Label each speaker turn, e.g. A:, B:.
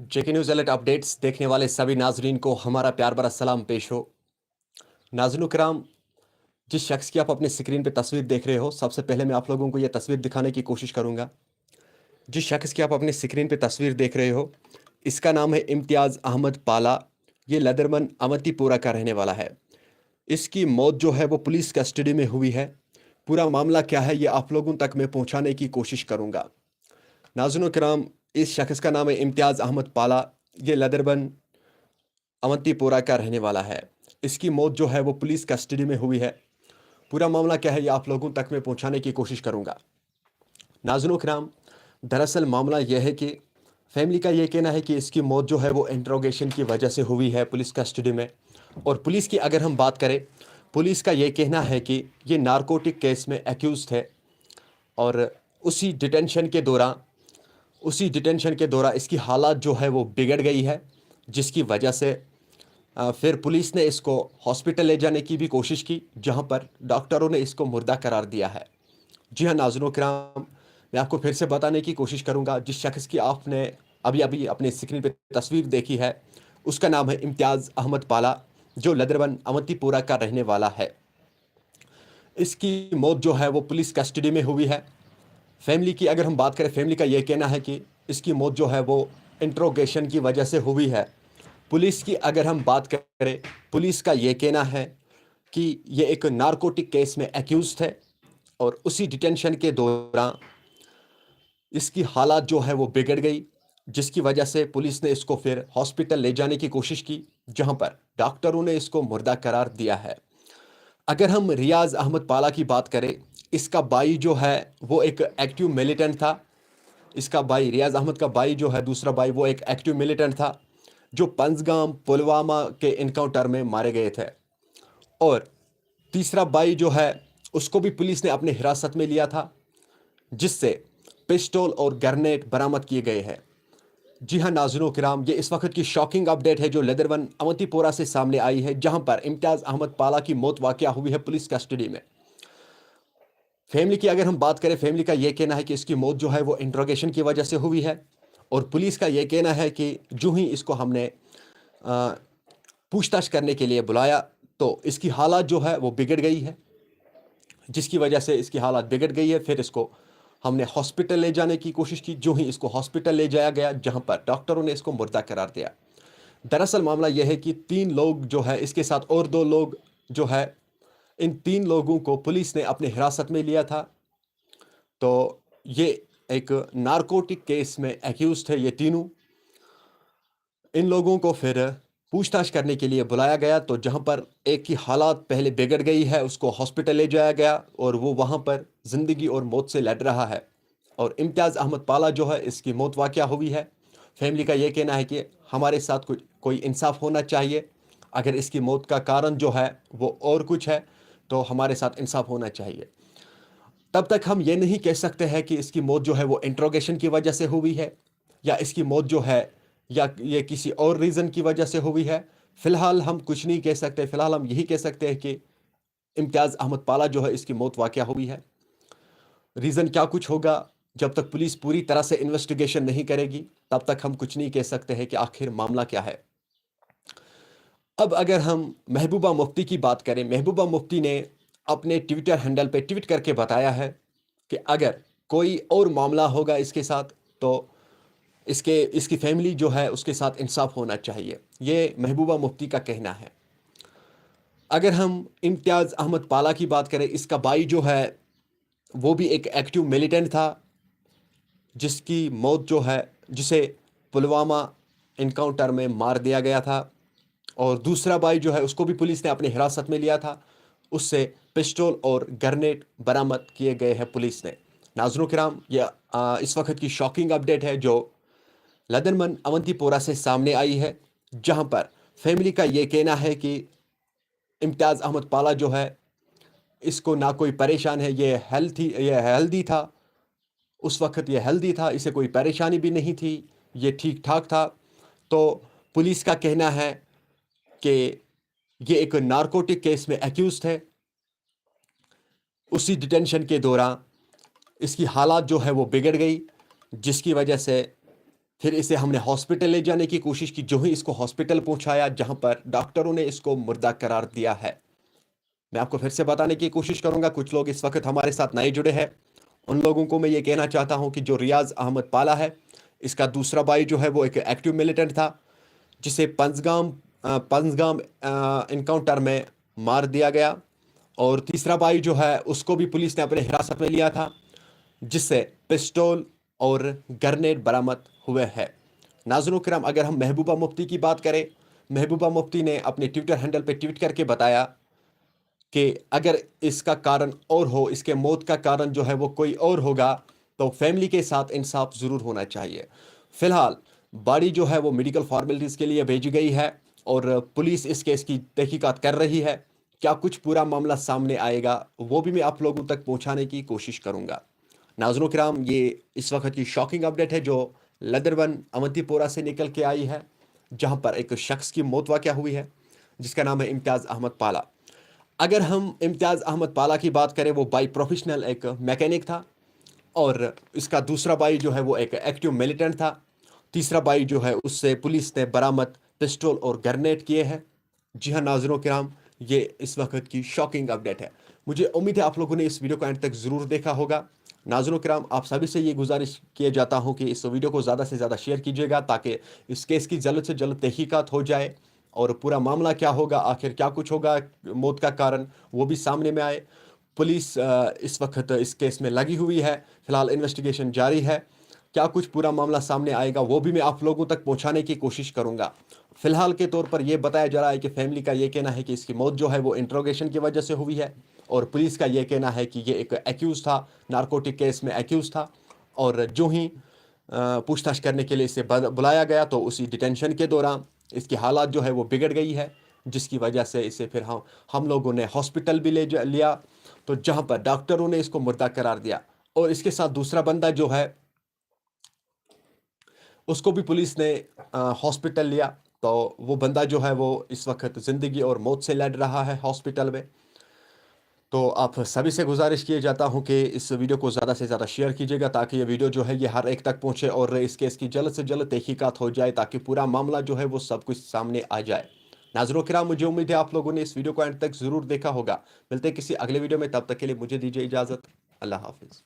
A: जेके news alert updates देखने वाले सभी नाजरीन को हमारा प्यार भरा सलाम पेश हो। नाज़रीन कराम, जिस शख्स की आप अपने स्क्रीन पे तस्वीर देख रहे हो, सबसे पहले मैं आप लोगों को यह तस्वीर दिखाने की कोशिश करूंगा। जिस शख्स की आप अपने स्क्रीन पे तस्वीर देख रहे हो, इसका नाम है इम्तियाज़ अहमद पाला। ये लदरमन अवंतीपुरा का रहने वाला है। इसकी मौत जो है वो पुलिस कस्टडी में हुई है। पूरा मामला क्या है ये आप लोगों तक मैं पहुंचाने की कोशिश करूंगा। नाज़रीन कराम, इस शख्स का नाम है इम्तियाज़ अहमद पाला। ये लदरबन अवंतीपुरा का रहने वाला है। इसकी मौत जो है वो पुलिस कस्टडी में हुई है। पूरा मामला क्या है ये आप लोगों तक मैं पहुंचाने की कोशिश करूंगा। नाज़रीन किराम, दरअसल मामला यह है कि फैमिली का ये कहना है कि इसकी मौत जो है वो इंट्रोगेशन की वजह से हुई है पुलिस कस्टडी में। और पुलिस की अगर हम बात करें, पुलिस का ये कहना है कि ये नारकोटिक केस में एक्यूज थे और उसी डिटेंशन के दौरान इसकी हालात जो है वो बिगड़ गई है, जिसकी वजह से फिर पुलिस ने इसको हॉस्पिटल ले जाने की भी कोशिश की, जहां पर डॉक्टरों ने इसको मुर्दा करार दिया है। जी हाँ नाज़रीन किराम, मैं आपको फिर से बताने की कोशिश करूंगा। जिस शख्स की आपने अभी अभी अपने स्क्रीन पे तस्वीर देखी है, उसका नाम है इम्तियाज़ अहमद पाला, जो लदरबन अवंतीपुरा का रहने वाला है। इसकी मौत जो है वो पुलिस कस्टडी में हुई है। फैमिली की अगर हम बात करें, फैमिली का ये कहना है कि इसकी मौत जो है वो इंट्रोगेशन की वजह से हुई है। पुलिस की अगर हम बात करें, पुलिस का ये कहना है कि ये एक नारकोटिक केस में एक्यूज थे और उसी डिटेंशन के दौरान इसकी हालात जो है वो बिगड़ गई, जिसकी वजह से पुलिस ने इसको फिर हॉस्पिटल ले जाने की कोशिश की, जहां पर डॉक्टरों ने इसको मुर्दा करार दिया है। अगर हम रियाज अहमद पाला की बात करें, इसका भाई जो है वो एक एक्टिव मिलिटेंट था। इसका भाई रियाज अहमद का भाई जो है, दूसरा भाई, वो एक एक्टिव मिलिटेंट था जो पंजगाम पुलवामा के इनकाउंटर में मारे गए थे। और तीसरा भाई जो है उसको भी पुलिस ने अपने हिरासत में लिया था, जिससे पिस्टल और ग्रेनेड बरामद किए गए हैं। जी हाँ नाज़रीन किराम, ये इस वक्त की शॉकिंग अपडेट है जो लदरबन अवंतीपोरा से सामने आई है, जहां पर इम्तियाज़ अहमद पाला की मौत वाक़या हुई है पुलिस कस्टडी में। फैमिली की अगर हम बात करें, फैमिली का यह कहना है कि इसकी मौत जो है वो इंट्रोगेशन की वजह से हुई है। और पुलिस का यह कहना है कि जो ही इसको हमने पूछताछ करने के लिए बुलाया तो इसकी हालात जो है वो बिगड़ गई है, जिसकी वजह से इसकी हालात बिगड़ गई है। फिर इसको हमने हॉस्पिटल ले जाने की कोशिश की। जो ही इसको हॉस्पिटल ले जाया गया, जहां पर डॉक्टरों ने इसको मुर्दा करार दिया। दरअसल मामला यह है कि 3 लोग जो है, इसके साथ और 2 लोग जो है, इन 3 लोगों को पुलिस ने अपने हिरासत में लिया था। तो ये एक नारकोटिक केस में एक्यूज थे ये तीनों। इन लोगों को फिर पूछताछ करने के लिए बुलाया गया, तो जहां पर एक की हालात पहले बिगड़ गई है, उसको हॉस्पिटल ले जाया गया और वो वहां पर ज़िंदगी और मौत से लड़ रहा है। और इम्तियाज़ अहमद पाला जो है, इसकी मौत वाक़या हुई है। फैमिली का ये कहना है कि हमारे साथ कोई इंसाफ होना चाहिए। अगर इसकी मौत का कारण जो है वो और कुछ है तो हमारे साथ इंसाफ होना चाहिए। तब तक हम ये नहीं कह सकते हैं कि इसकी मौत जो है वो इंट्रोगेशन की वजह से हुई है, या इसकी मौत जो है या ये किसी और रीज़न की वजह से हुई है। फ़िलहाल हम कुछ नहीं कह सकते। फ़िलहाल हम यही कह सकते हैं कि इम्तियाज़ अहमद पाला जो है, इसकी मौत वाक़या हुई है। रीज़न क्या कुछ होगा, जब तक पुलिस पूरी तरह से इन्वेस्टिगेशन नहीं करेगी, तब तक हम कुछ नहीं कह सकते हैं कि आखिर मामला क्या है। अब अगर हम महबूबा मुफ्ती की बात करें, महबूबा मुफ्ती ने अपने ट्विटर हैंडल पे ट्वीट करके बताया है कि अगर कोई और मामला होगा इसके साथ तो इसकी फैमिली जो है उसके साथ इंसाफ होना चाहिए। ये महबूबा मुफ्ती का कहना है। अगर हम इम्तियाज़ अहमद पाला की बात करें, इसका भाई जो है वो भी एक एक्टिव मिलिटेंट था, जिसकी मौत जो है, जिसे पुलवामा इनकाउंटर में मार दिया गया था। और दूसरा भाई जो है उसको भी पुलिस ने अपने हिरासत में लिया था, उससे पिस्टल और ग्रेनेड बरामद किए गए हैं पुलिस ने। नाज़रीन किराम, ये इस वक्त की शॉकिंग अपडेट है जो लदरमन अवंतीपोरा से सामने आई है, जहां पर फैमिली का ये कहना है कि इम्तियाज़ अहमद पाला जो है, इसको ना कोई परेशान है, ये हेल्दी था। उस वक्त ये हेल्दी था, इसे कोई परेशानी भी नहीं थी, ये ठीक ठाक था। तो पुलिस का कहना है कि ये एक नारकोटिक केस में एक्यूज थे। उसी डिटेंशन के दौरान इसकी हालात जो है वो बिगड़ गई, जिसकी वजह से फिर इसे हमने हॉस्पिटल ले जाने की कोशिश की। जो ही इसको हॉस्पिटल पहुंचाया, जहां पर डॉक्टरों ने इसको मुर्दा करार दिया है। मैं आपको फिर से बताने की कोशिश करूंगा, कुछ लोग इस वक्त हमारे साथ नए जुड़े हैं, उन लोगों को मैं ये कहना चाहता हूं कि जो रियाज अहमद पाला है, इसका दूसरा भाई जो है वो एक एक्टिव मिलिटेंट था, जिसे पंजगाम इनकाउंटर में मार दिया गया। और तीसरा भाई जो है उसको भी पुलिस ने अपने हिरासत में लिया था, जिससे पिस्टल और ग्रेनेड बरामद हुए हैं। नाज़रीन किराम, अगर हम महबूबा मुफ्ती की बात करें, महबूबा मुफ्ती ने अपने ट्विटर हैंडल पे ट्वीट करके बताया कि अगर इसका कारण और हो, इसके मौत का कारण जो है वो कोई और होगा, तो फैमिली के साथ इंसाफ ज़रूर होना चाहिए। फ़िलहाल बॉडी जो है वो मेडिकल फॉर्मेलिटीज़ के लिए भेजी गई है और पुलिस इस केस की तहकीकात कर रही है। क्या कुछ पूरा मामला सामने आएगा, वो भी मैं आप लोगों तक पहुंचाने की कोशिश करूंगा। नाज़रीन किराम, ये इस वक्त की शॉकिंग अपडेट है जो लदरबन अवंतीपोरा से निकल के आई है, जहां पर एक शख्स की मौत वाक़या हुई है, जिसका नाम है इम्तियाज़ अहमद पाला। अगर हम इम्तियाज़ अहमद पाला की बात करें, वो बाई प्रोफेशनल एक मैकेनिक था, और इसका दूसरा भाई जो है वो एक एक्टिव मिलिटेंट था। तीसरा भाई जो है उससे पुलिस ने बरामद पिस्टल और ग्रेनेड किए हैं। जी हाँ नाज़रीन किराम, ये इस वक्त की शॉकिंग अपडेट है। मुझे उम्मीद है आप लोगों ने इस वीडियो को एंड तक ज़रूर देखा होगा। नाज़रीन किराम, आप सभी से ये गुजारिश किए जाता हूँ कि इस वीडियो को ज़्यादा से ज़्यादा शेयर कीजिएगा, ताकि इस केस की जल्द से जल्द तहकीकात हो जाए और पूरा मामला क्या होगा, आखिर क्या कुछ होगा, मौत का कारण, वो भी सामने में आए। पुलिस इस वक्त इस केस में लगी हुई है, फ़िलहाल इन्वेस्टिगेशन जारी है। क्या कुछ पूरा मामला सामने आएगा वो भी मैं आप लोगों तक पहुंचाने की कोशिश करूंगा। फ़िलहाल के तौर पर यह बताया जा रहा है कि फैमिली का ये कहना है कि इसकी मौत जो है वो इंट्रोगेशन की वजह से हुई है, और पुलिस का ये कहना है कि ये एक एक्यूज़ था, नारकोटिक केस में एक्यूज़ था, और जो ही पूछताछ करने के लिए इसे बुलाया गया तो उसी डिटेंशन के दौरान इसकी हालात जो है वो बिगड़ गई है, जिसकी वजह से इसे फिर हम लोगों ने हॉस्पिटल भी लिया, तो जहां पर डॉक्टरों ने इसको मुर्दा करार दिया। और इसके साथ दूसरा बंदा जो है उसको भी पुलिस ने हॉस्पिटल लिया, तो वो बंदा जो है वो इस वक्त ज़िंदगी और मौत से लड़ रहा है हॉस्पिटल में। तो आप सभी से गुजारिश किए जाता हूं कि इस वीडियो को ज़्यादा से ज़्यादा शेयर कीजिएगा, ताकि ये वीडियो जो है ये हर एक तक पहुंचे और इस केस की जल्द से जल्द तहकीकात हो जाए, ताकि पूरा मामला जो है वो सब कुछ सामने आ जाए। नाज़रीन किराम, मुझे उम्मीद है आप लोगों ने इस वीडियो को एंड तक ज़रूर देखा होगा। मिलते हैं किसी अगले वीडियो में, तब तक के लिए मुझे दीजिए इजाज़त। अल्लाह हाफिज़।